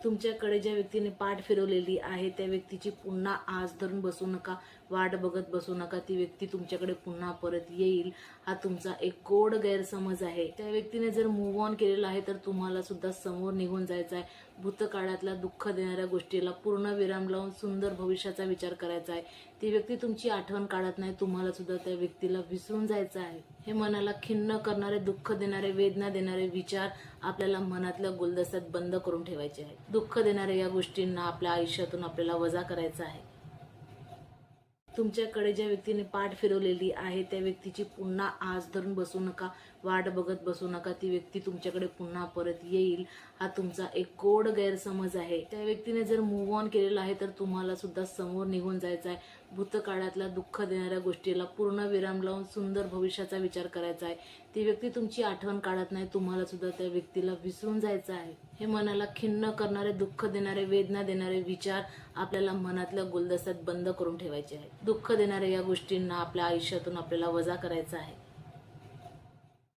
तुमच्याकडे ज्या व्यक्तीने पाठ फिरवलेली आहे त्या व्यक्तीची पुन्हा आस धरून बसू नका, वाट बघत बसू नका. ती व्यक्ती तुमच्याकडे पुन्हा परत येईल हा तुमचा एक गोड गैरसमज आहे. त्या व्यक्तीने जर मूव्ह ऑन केलेला आहे तर तुम्हाला सुद्धा समोर निघून जायचं आहे. भूतकाळातल्या दुःख देणाऱ्या गोष्टीला पूर्ण विराम लावून सुंदर भविष्याचा विचार करायचा आहे. ती व्यक्ती तुमची आठवण काढत नाही, तुम्हाला सुद्धा त्या व्यक्तीला विसरून जायचं आहे. हे मनाला खिन्न करणारे, दुःख देणारे, वेदना देणारे विचार आपल्याला मनातल्या गुलदस्त्यात बंद करून ठेवायचे आहेत. दुःख देणाऱ्या या गोष्टींना आपल्या आयुष्यातून आपल्याला वजा करायचं आहे. तुमच्याकडे ज्या व्यक्तीने पाठ फिरवलेली आहे त्या व्यक्तीची पुन्हा आस धरून बसू नका, वाट बघत बसू नका. ती व्यक्ती तुमच्याकडे पुन्हा परत येईल हा तुमचा एक गोड गैरसमज आहे. त्या व्यक्तीने जर मूव्ह ऑन केलेला आहे तर तुम्हाला सुद्धा समोर निघून जायचं आहे. भूतकाळातल्या दुःख देणाऱ्या गोष्टीला पूर्ण विराम लावून सुंदर भविष्याचा विचार करायचा आहे. ती व्यक्ती तुमची आठवण काढत नाही, तुम्हाला सुद्धा त्या व्यक्तीला विसरून जायचं आहे. हे मनाला खिन्न करणारे, दुःख देणारे, वेदना देणारे विचार आपल्याला मनातल्या गुलदस्त्यात बंद करून ठेवायचे आहेत. दुःख देणाऱ्या या गोष्टींना आपल्या आयुष्यातून आपल्याला वजा करायचं आहे.